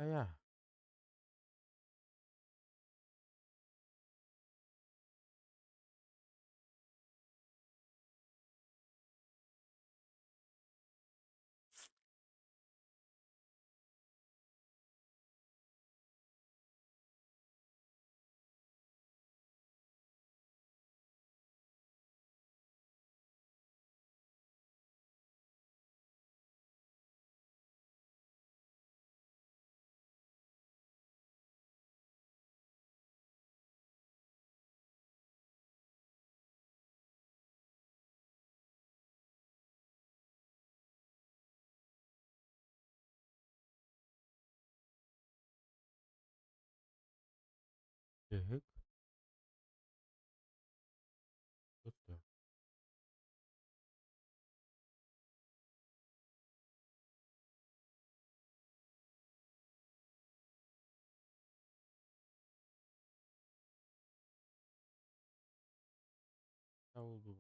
я. Так, вот так. Oldu.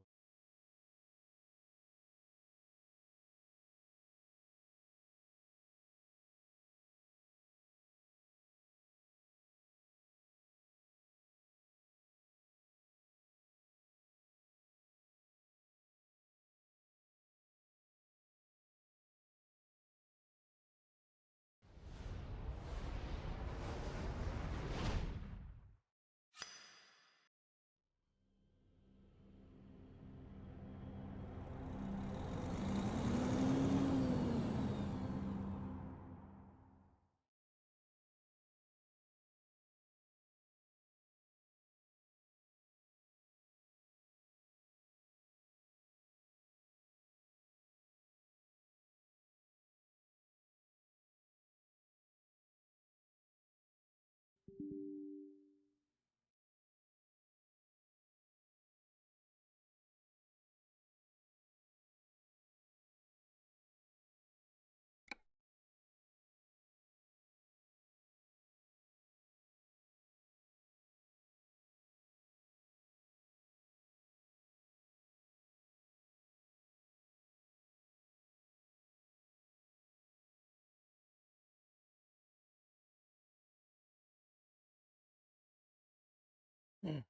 Так.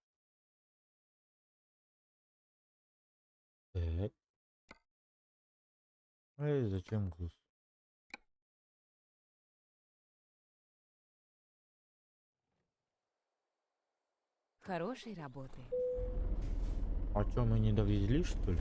Эй, зачем груз? Хорошей работы. А чё, мы не довезли, что ли?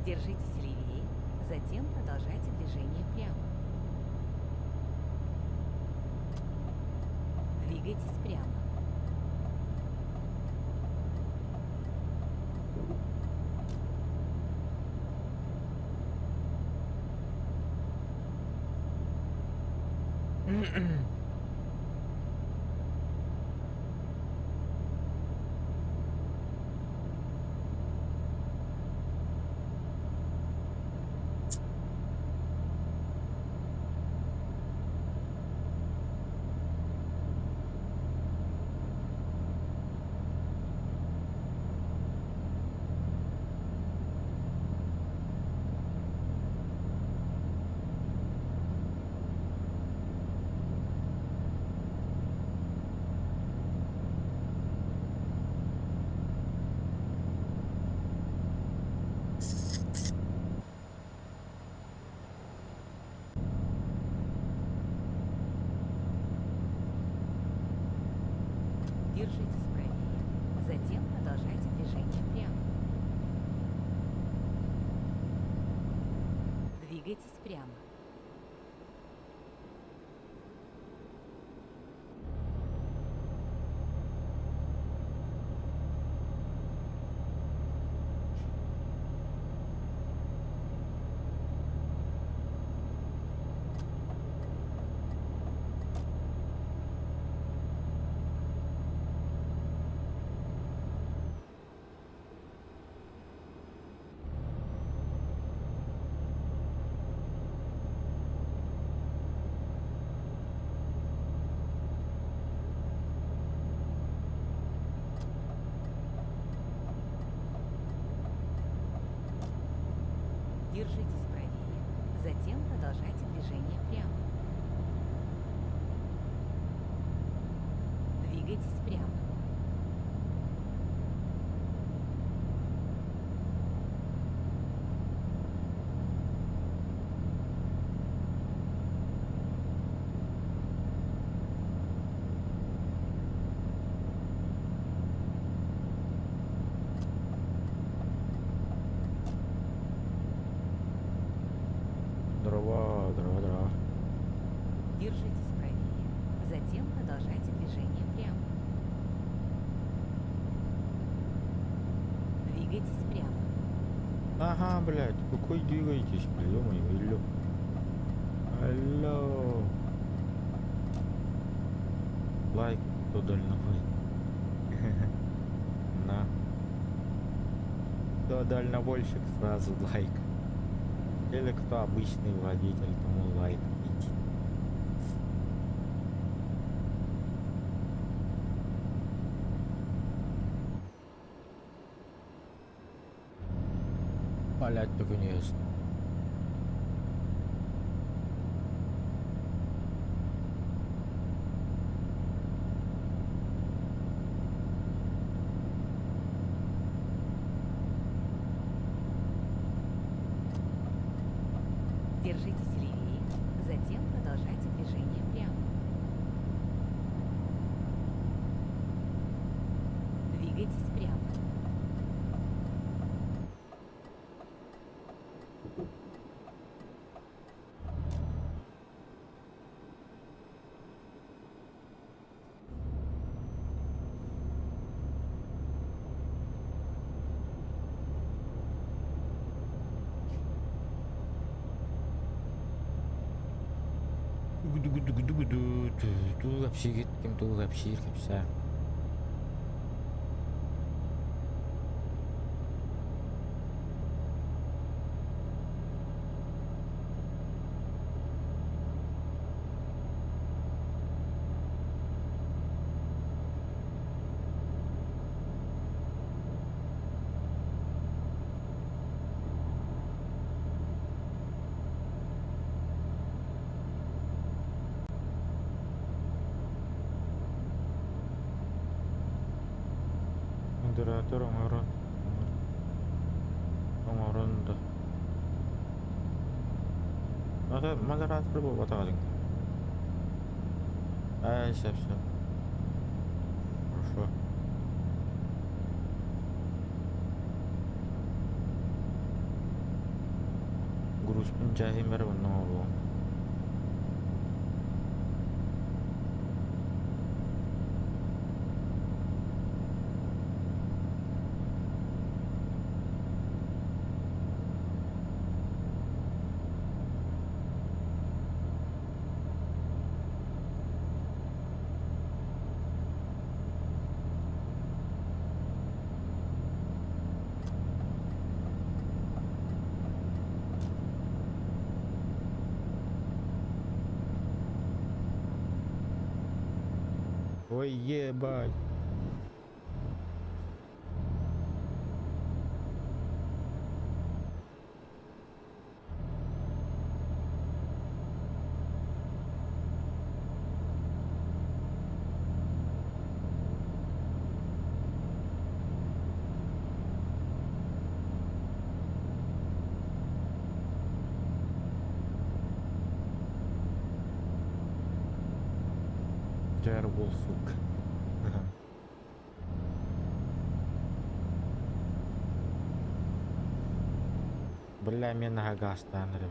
Держитесь левее, затем продолжайте движение прямо. Двигайтесь прямо. Держитесь правее. Затем продолжайте движение прямо. Двигайтесь прямо. Держитесь правее. Затем продолжайте движение прямо. Двигайтесь прямо. Дрова. Держитесь правее. Затем продолжайте движение прямо. Двигайтесь прямо. Ага, блядь, какой двигаетесь, блядь, алло. Лайк, кто дальновой. На. Кто дальнобойщик, сразу лайк. Или кто обычный водитель, тому лайк. Блять, наконец-то. Держитесь левее. Затем продолжайте движение прямо. Двигайтесь прямо. Тулапши кеттім, тулапши кепса. Модератор оңорон да. Модератор бұл батағадың. Все. Хорошо. Груз пенчахи мэр ванна олу. Ой, ебать. Джербул, сука. Ага. Бля, мен агастан, ребят.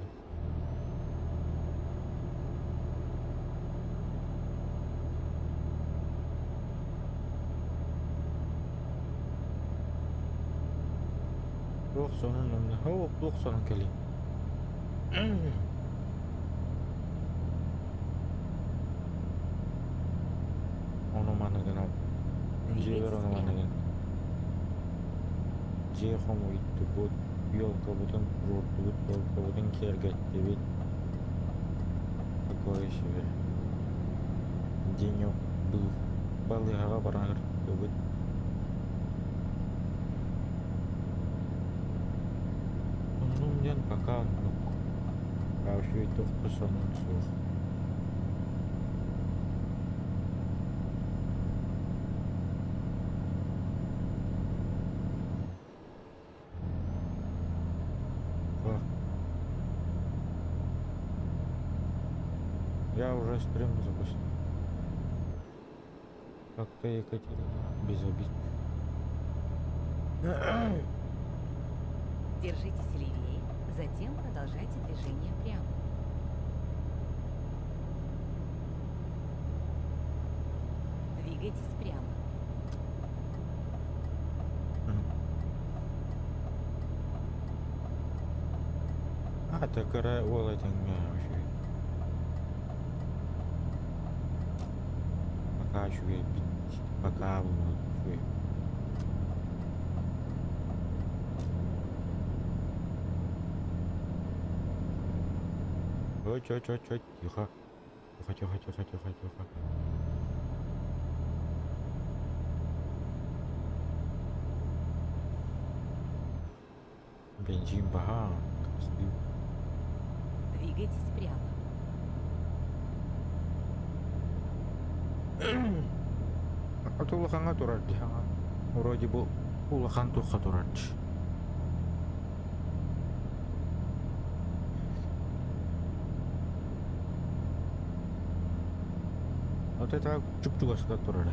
Тух сонун кели. Onu манаган жер оны манаган. Же хому итти бут ёлка бутын журту бут ёлка бутын кергетти бит. Такое себе. Денёк был. Балыгага баран бут. Ну, мен пока, ну, вообще это вкусно, все. Я уже стрим запустил. Как-то Екатерина без обид. Держитесь левее, затем продолжайте движение прямо. Двигайтесь прямо. А, так ол этим вообще. Пока шуе бит, пока шуе. Ой, чё, тихо. Тихо. Бензин бага. Двигайтесь прямо. А то улаханга турарди. Вроде бы улахан туха турарди. Вот это чуп-чугас турарди.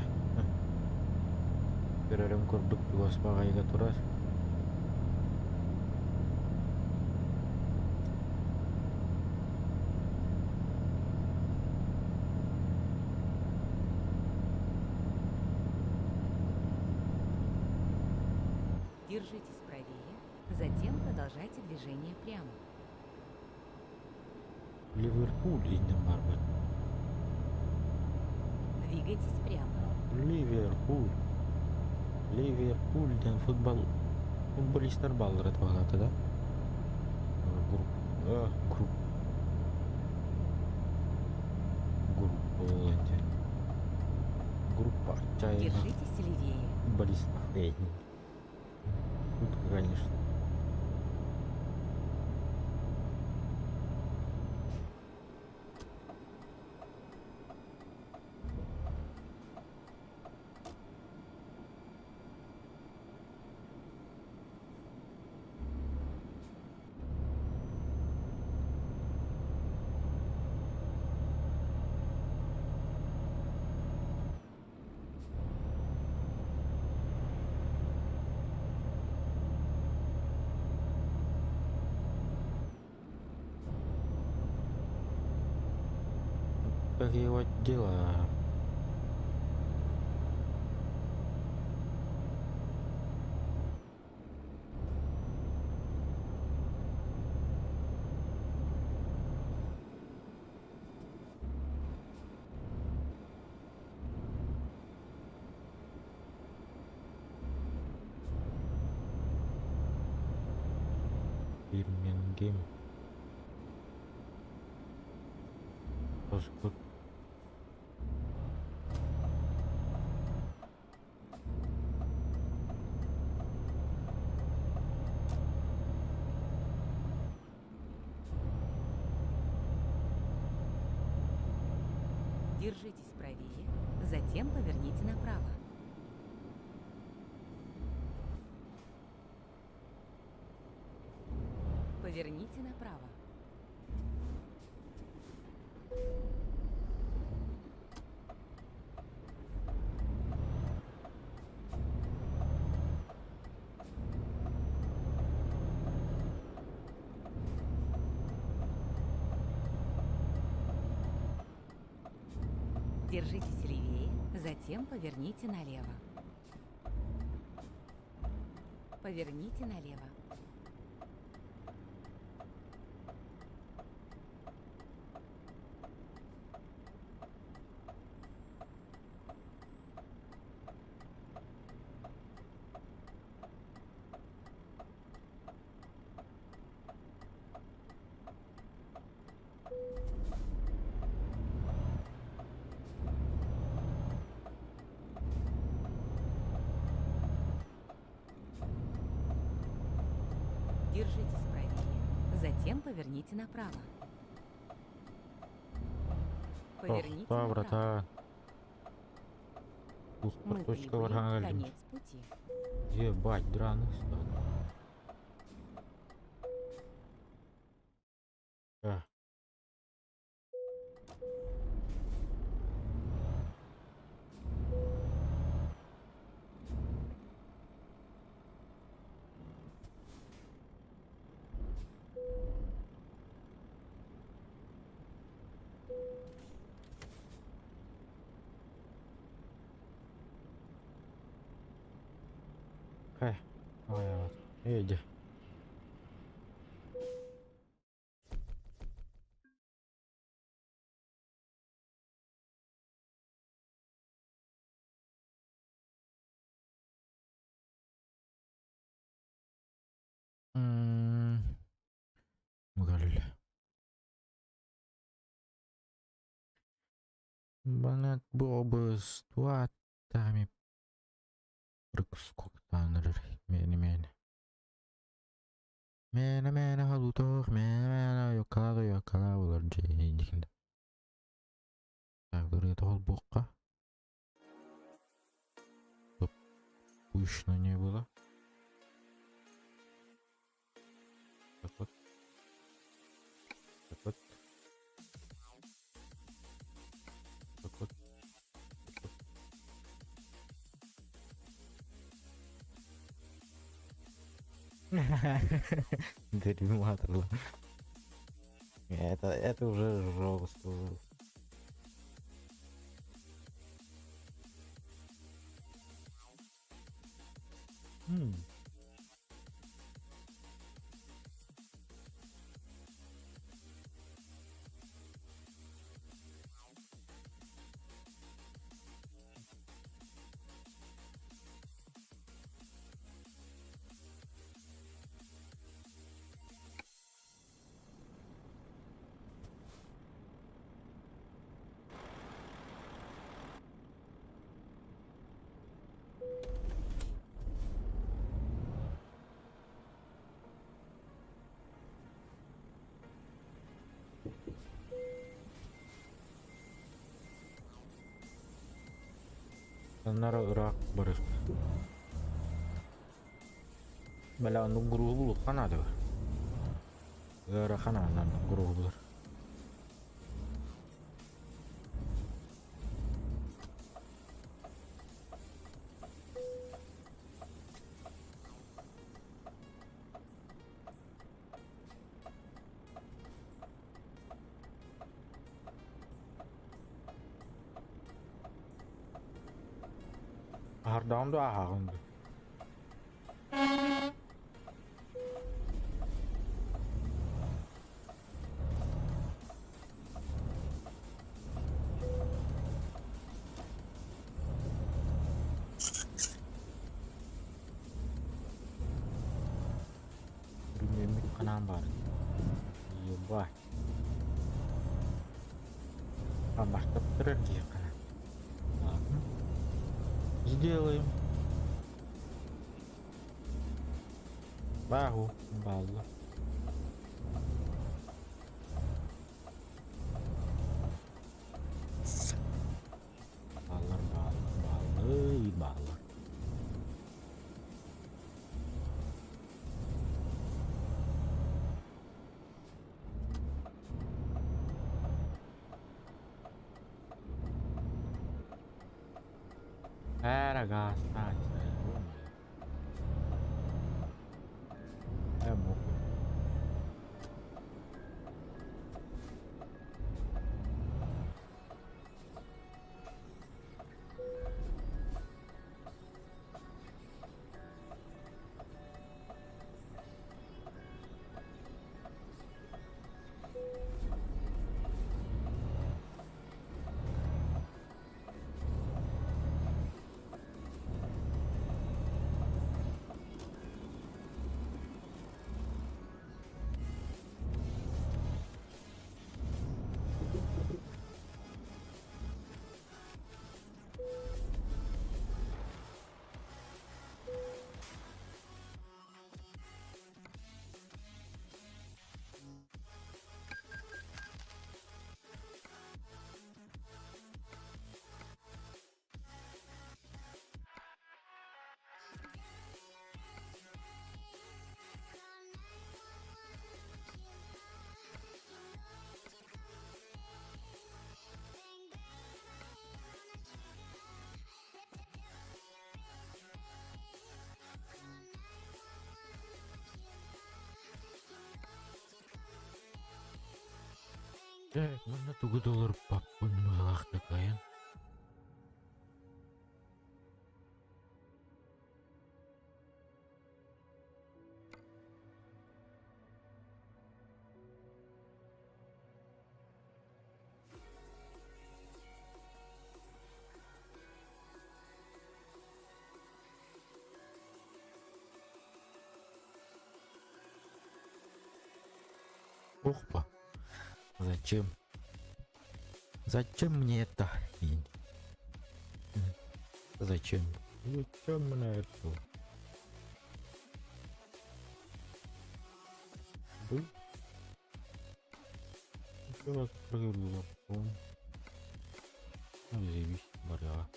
Перерем курдук чугас багайга турарди. Держитесь правее, затем продолжайте движение прямо. Ливерпуль инден барбет. Двигайтесь прямо. Ливерпуль ден футболисттер баллар этип алат да? Группа отчаянных Держитесь левее. футболистов. Шутка, конечно. Такие вот дела. Бирмингем. Тоже Держитесь правее, затем поверните направо. Поверните направо. Держитесь левее, затем поверните налево. Поверните налево. Держитесь правее, затем поверните направо. Поверните Стоп, направо. брата. Тут Мы точка прибыли, врага. конец пути. Ебать, драных стал. А. Ой, вот. Иди. Мгаль. Банат бобы с туатами. Сколько танер. Мени. Мена халутор. Мена йокала улар джейдикин. Так, дұры етіғол боққа. Топ. Ұйшына не бола? Так вот. Так вот. Так вот. Дерьматор. Это уже жестко. Нара Irak барış. Bela onu grubu kana da. Irak kana nan grubu. Hardan da ahağındı. Примерно канам бар. Ебать. А масштаб дорогие канал. Ладно. Сделаем. Бару, базу. ragazza, cioè, mo. Mana tuh gue dolar papun malah kekayan. Опа. Зачем? Зачем мне это? Зачем? Зачем мне это? Вы? Еще раз проверю. Заебись, моря.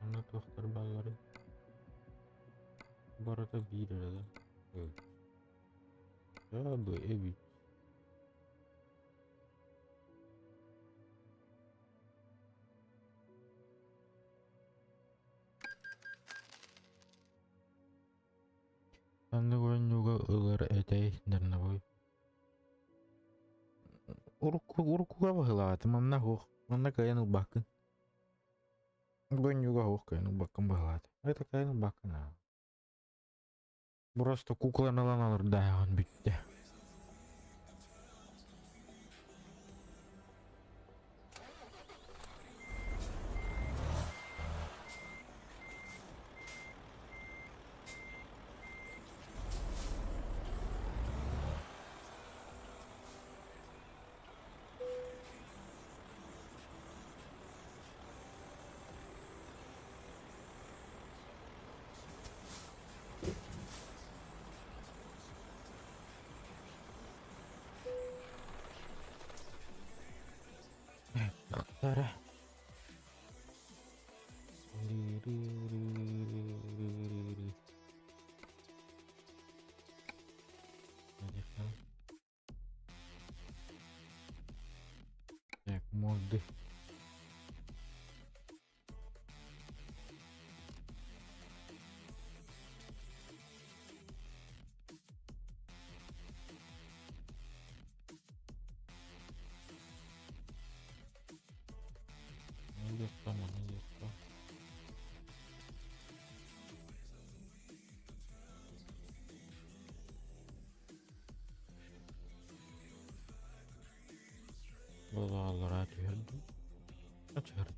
Mana dokter balları? Bu arada bir arada. Evet. Ya bu evi. Anda gue juga ular eteh dan naboy. Uruk apa lah teman nahuk. Mana kayak nubakan. Gue juga huk kayak nubakan balat. Это kayak nubakan nah. Просто кукла на ланар да он битте. Dokter. Cek mode. Ini dia mana dia? Vallahi radyo. Açar.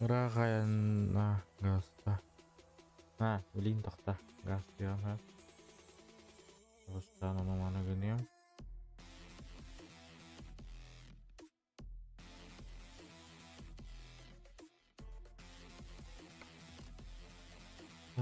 Rakayan nah gas tah. Nah, belintak tah gas ya kan. Terus tanam mana gini ya.